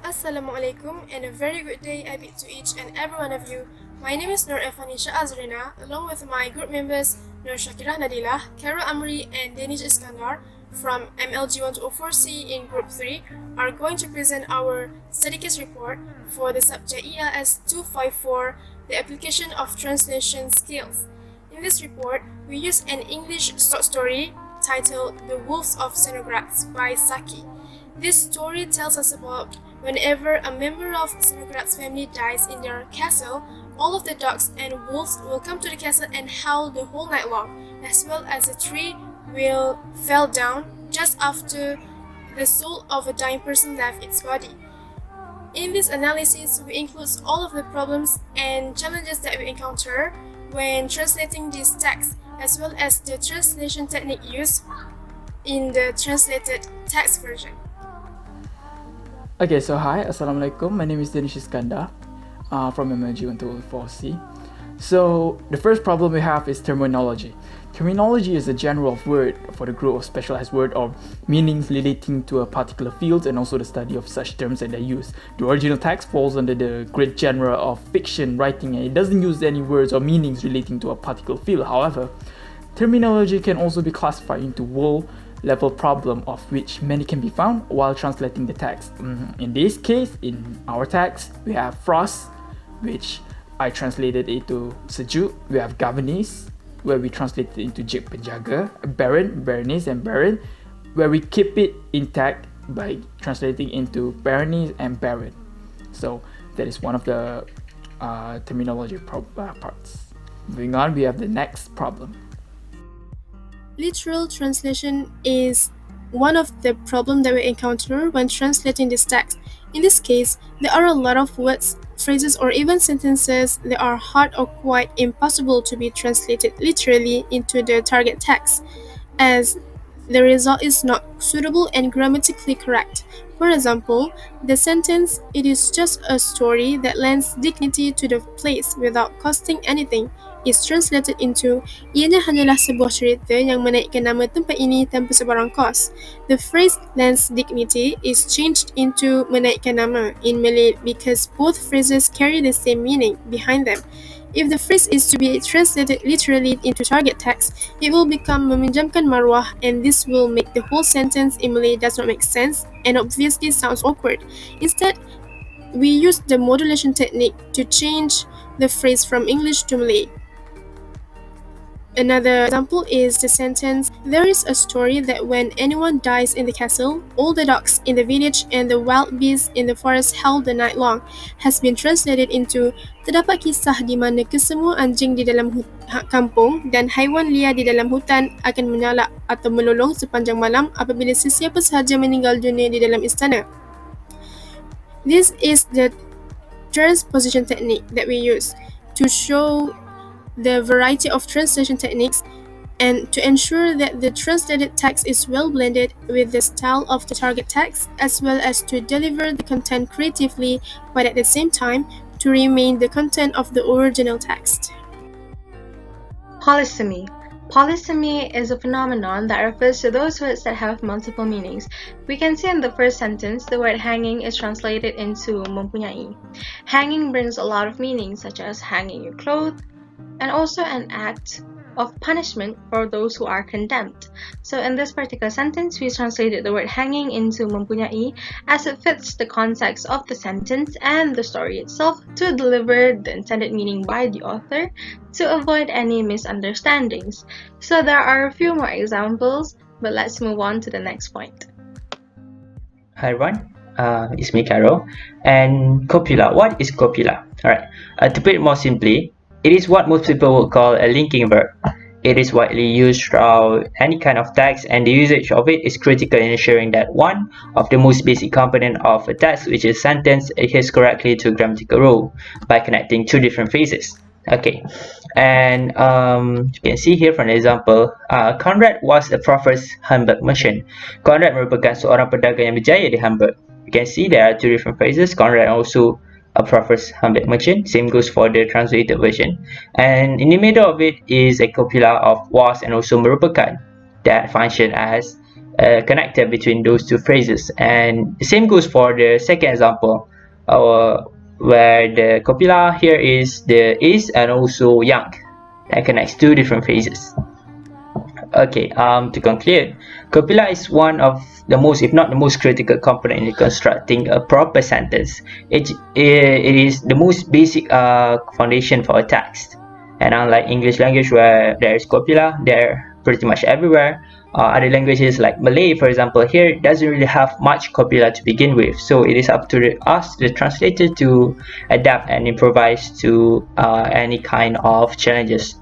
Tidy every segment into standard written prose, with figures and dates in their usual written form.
Assalamualaikum and a very good day I bid to each and every one of you. My name is Effah Azeriena, along with my group members Syaqirah, Nadhilah, Khairul, Amri and Danish, Iskandar from MLG104C in Group 3 are going to present our study case report for the subject ELS254, the application of translation skills. In this report, we use an English short story titled The Wolves of Xenograts by Saki. This story tells us about whenever a member of Xenograt's family dies in their castle, all of the dogs and wolves will come to the castle and howl the whole night long, as well as a tree will fall down just after the soul of a dying person left its body. In this analysis, we include all of the problems and challenges that we encounter when translating these texts, as well as the translation technique used in the translated text version. Okay, so hi, Assalamualaikum. My name is Danish Iskandar from MLG104C. So the first problem we have is terminology. Terminology is a general word for the group of specialized word or meanings relating to a particular field and also the study of such terms and their use. The original text falls under the great genre of fiction writing and it doesn't use any words or meanings relating to a particular field. However, terminology can also be classified into level problem of which many can be found while translating the text. In this case, in our text, we have frost, which I translated into sejuk. We have governess, where we translated into jik penjaga, baron, baroness, and baron, where we keep it intact by translating into baroness and baron. So that is one of the terminology parts. Moving on, we have the next problem. Literal translation is one of the problems that we encounter when translating this text. In this case, there are a lot of words, phrases, or even sentences that are hard or quite impossible to be translated literally into the target text, as the result is not suitable and grammatically correct. For example, the sentence, "It is just a story that lends dignity to the place without costing anything," is translated into, "Ianya hanyalah sebuah cerita yang menaikkan nama tempat ini tanpa sebarang kos." The phrase "lends dignity" is changed into "menaikkan nama" in Malay because both phrases carry the same meaning behind them. If the phrase is to be translated literally into target text, it will become meminjamkan marwah, and this will make the whole sentence in Malay does not make sense and obviously sounds awkward. Instead, we use the modulation technique to change the phrase from English to Malay. Another example is the sentence, "There is a story that when anyone dies in the castle, all the dogs in the village and the wild beasts in the forest howl the night long," has been translated into, "Terdapat kisah di mana kesemua anjing di dalam kampung dan haiwan liar di dalam hutan akan menyalak atau melolong sepanjang malam apabila sesiapa sahaja meninggal dunia di dalam istana." This is the transposition technique that we use to show the variety of translation techniques and to ensure that the translated text is well blended with the style of the target text, as well as to deliver the content creatively but at the same time to remain the content of the original text. Polysemy. Polysemy is a phenomenon that refers to those words that have multiple meanings. We can see in the first sentence, the word hanging is translated into mempunyai. Hanging brings a lot of meanings, such as hanging your clothes, and also an act of punishment for those who are condemned. So in this particular sentence, we translated the word hanging into mempunyai as it fits the context of the sentence and the story itself to deliver the intended meaning by the author to avoid any misunderstandings. So there are a few more examples, but let's move on to the next point. Hi everyone, it's me Khairul. And copula, what is copula? Alright, to put it more simply, it is what most people would call a linking verb. It is widely used throughout any kind of text, and the usage of it is critical in ensuring that one of the most basic component of a text, which is sentence, adheres correctly to a grammatical rule by connecting two different phrases. Okay, and you can see here from the example, Conrad was a prosperous Hamburg merchant. Conrad merupakan seorang pedagang yang berjaya di Hamburg. You can see there are two different phrases, Conrad and also a prosperous Hamburg merchant. Same goes for the translated version. And in the middle of it is a copula of was and also merupakan that function as connector between those two phrases. And the same goes for the second example, where the copula here is the is and also yang, that connects two different phrases. Okay, to conclude, copula is one of the most, if not the most critical component in constructing a proper sentence. It is the most basic foundation for a text. And unlike English language where there is copula, they're pretty much everywhere. Other languages like Malay, for example, here doesn't really have much copula to begin with. So it is up to us, the translator, to adapt and improvise to any kind of challenges.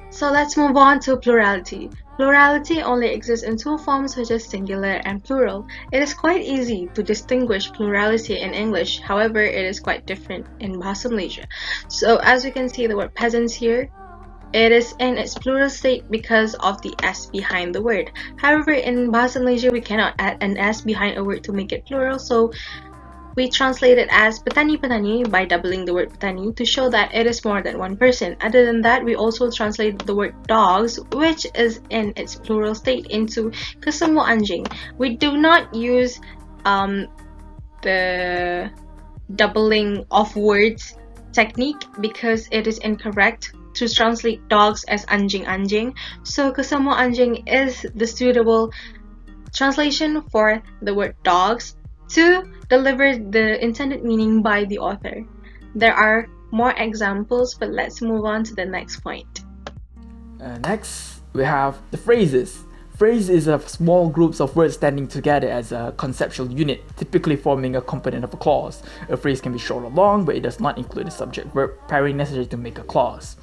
So let's move on to plurality. Plurality only exists in two forms, which is singular and plural. It is quite easy to distinguish plurality in English, however, it is quite different in Bahasa Malaysia. So as we can see the word peasants here, it is in its plural state because of the S behind the word. However, in Bahasa Malaysia, we cannot add an S behind a word to make it plural, so we translate it as petani-petani by doubling the word petani to show that it is more than one person. Other than that, we also translate the word dogs, which is in its plural state, into kesemua anjing. We do not use the doubling of words technique because it is incorrect to translate dogs as anjing-anjing. So kesemua anjing is the suitable translation for the word dogs to deliver the intended meaning by the author. There are more examples, but let's move on to the next point. Next, we have the phrases. Phrase is a small groups of words standing together as a conceptual unit, typically forming a component of a clause. A phrase can be short or long, but it does not include a subject-verb pairing necessary to make a clause.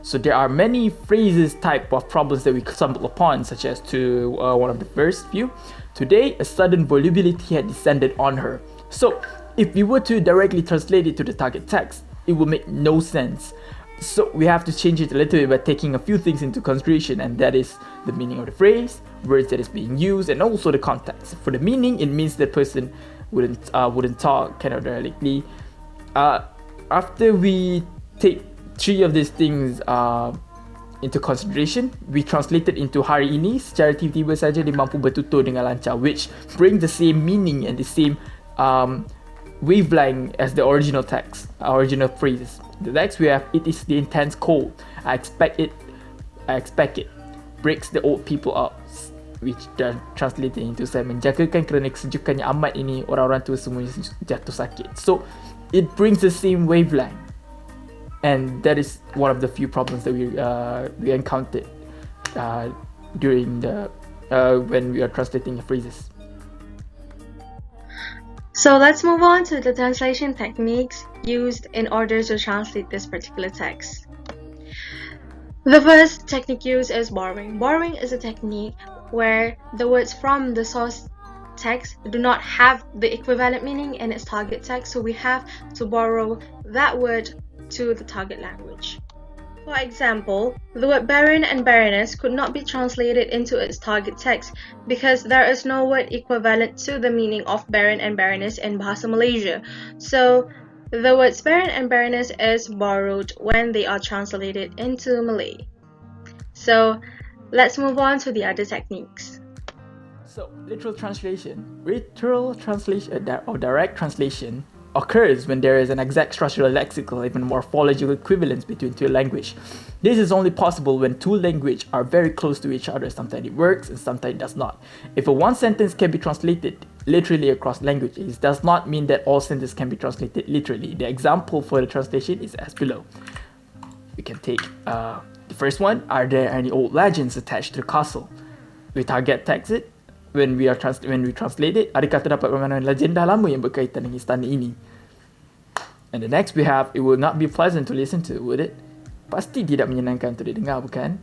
So there are many phrases type of problems that we stumble upon, such as to one of the first few. Today, a sudden volubility had descended on her. So if we were to directly translate it to the target text, it would make no sense. So we have to change it a little bit by taking a few things into consideration, and that is the meaning of the phrase, words that is being used, and also the context. For the meaning, it means the person wouldn't talk kind of directly. After we take three of these things into consideration, we translated into hari ini secara tiba-tiba saja dia mampu bertutur dengan lancar, which bring the same meaning and the same wavelength as the original text, original phrases. The next we have, it is the intense cold. I expect it. Breaks the old people up, which translated into saya menjagakan kerana kesejukannya amat ini, orang-orang tua semuanya jatuh sakit. So it brings the same wavelength. And that is one of the few problems that we encountered during the when we are translating the phrases. So let's move on to the translation techniques used in order to translate this particular text. The first technique used is borrowing. Borrowing is a technique where the words from the source text do not have the equivalent meaning in its target text, so we have to borrow that word to the target language. For example, the word baron and baroness could not be translated into its target text because there is no word equivalent to the meaning of baron and baroness in Bahasa Malaysia. So the words baron and baroness is borrowed when they are translated into Malay. So let's move on to the other techniques. So literal translation or direct translation occurs when there is an exact structural, lexical, even morphological equivalence between two languages. This is only possible when two languages are very close to each other. Sometimes it works and sometimes it does not. If one sentence can be translated literally across languages, it does not mean that all sentences can be translated literally. The example for the translation is as below. We can take the first one. Are there any old legends attached to the castle? We target text it. When we translate it, adakah terdapat permainan legenda lama yang berkaitan dengan istana ini? And the next we have, it will not be pleasant to listen to, would it? Pasti tidak menyenangkan untuk didengar, bukan?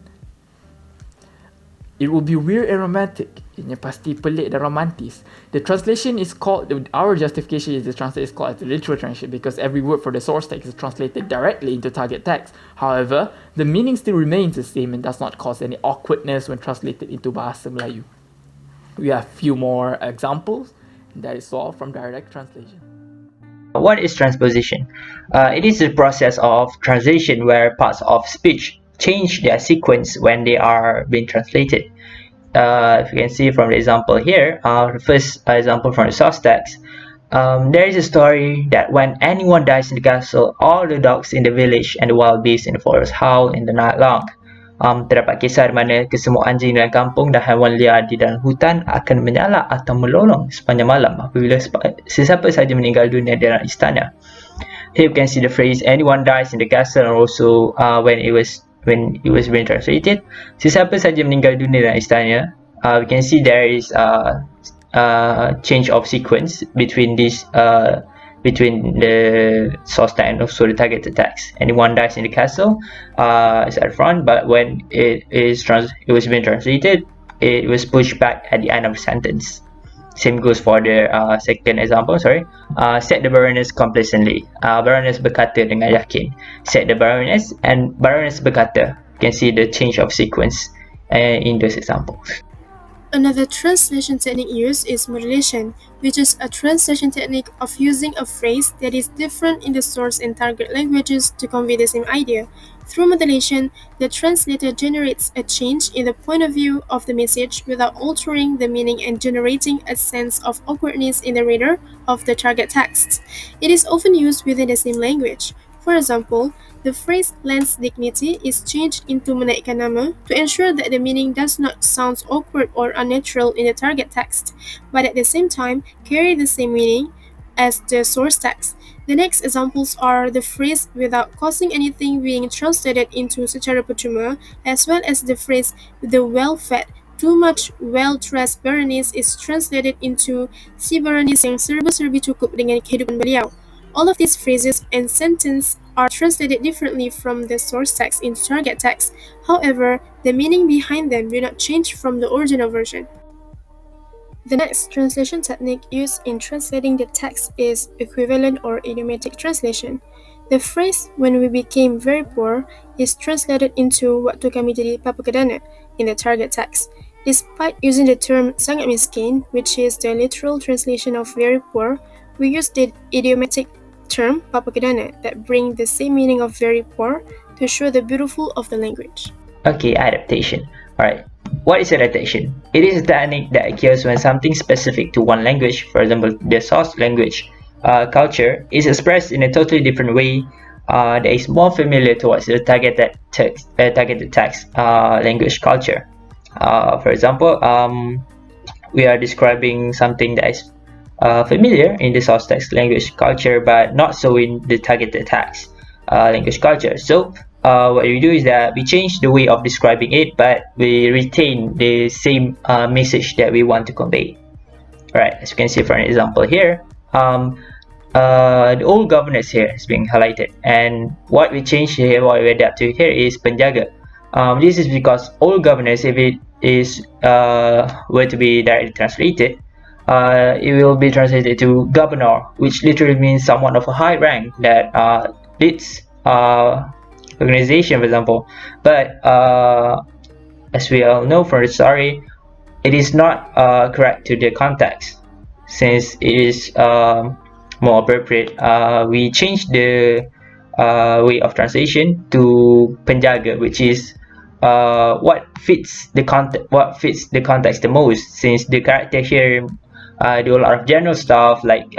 It will be weird and romantic. Ianya pasti pelik dan romantis. The translation is called, our justification is the translation is called the literal translation because every word for the source text is translated directly into target text. However, the meaning still remains the same and does not cause any awkwardness when translated into Bahasa Melayu. We have few more examples, and that is all from direct translation. What is transposition? It is a process of translation where parts of speech change their sequence when they are being translated. if you can see from the example here, the first example from the source text, there is a story that when anyone dies in the castle, all the dogs in the village and the wild beasts in the forest howl in the night long. Terdapat kisah di mana kesemua anjing dalam kampung dan haiwan liar di dalam hutan akan menyala atau melolong sepanjang malam apabila sesiapa saja meninggal dunia dalam istana. Here you can see the phrase anyone dies in the castle, and also when it was being translated, sesiapa saja meninggal dunia dalam istana, we can see there is change of sequence between this between the source text and also the targeted text. Anyone dies in the castle is at the front, but when it was being translated, it was pushed back at the end of the sentence. Same goes for the second example. Said the Baroness complacently. Baroness berkata dengan yakin. Said the Baroness, and Baroness berkata. You can see the change of sequence in those examples. Another translation technique used is modulation, which is a translation technique of using a phrase that is different in the source and target languages to convey the same idea. Through modulation, the translator generates a change in the point of view of the message without altering the meaning and generating a sense of awkwardness in the reader of the target text. It is often used within the same language. For example, the phrase lends dignity is changed into menaikkan nama to ensure that the meaning does not sound awkward or unnatural in the target text, but at the same time carry the same meaning as the source text. The next examples are the phrase without causing anything being translated into secara percuma, as well as the phrase the well-fed, too much well-dressed Baroness is translated into si Baroness yang serba-serbi cukup dengan kehidupan beliau. All of these phrases and sentences are translated differently from the source text into target text. However, the meaning behind them do not change from the original version. The next translation technique used in translating the text is equivalent or idiomatic translation. The phrase "when we became very poor" is translated into "waktu kami jadi papa kedana" in the target text. Despite using the term sangat miskin, which is the literal translation of very poor, we use the idiomatic term papa kedana that bring the same meaning of very poor to show the beautiful of the language. Okay, adaptation. Alright, what is adaptation? It is a technique that occurs when something specific to one language, for example the source language culture, is expressed in a totally different way that is more familiar towards the targeted text language culture. For example, we are describing something that is familiar in the source text language culture but not so in the targeted text language culture. So what we do is that we change the way of describing it, but we retain the same message that we want to convey. Alright, as you can see from an example here, the old governess here is being highlighted, and what we change here, what we adapt to here is penjaga. This is because old governess, if it is were to be directly translated, it will be translated to governor, which literally means someone of a high rank that leads organization, for example. But as we all know from the story, it is not correct to the context. Since it is more appropriate, we change the way of translation to penjaga, which is what fits the context the most, since the character here do a lot of general stuff like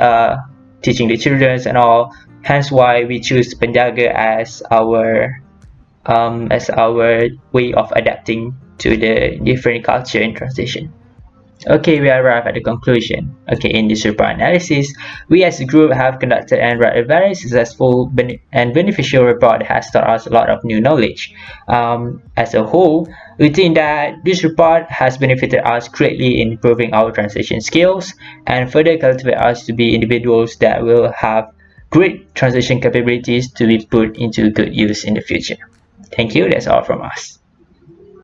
teaching the children and all. Hence why we choose penjaga as our way of adapting to the different culture in translation. Okay, we arrive at the conclusion. Okay, in this report analysis, we as a group have conducted and read a very successful and beneficial report that has taught us a lot of new knowledge. As a whole, we think that this report has benefited us greatly in improving our translation skills and further cultivate us to be individuals that will have great translation capabilities to be put into good use in the future. Thank you, that's all from us.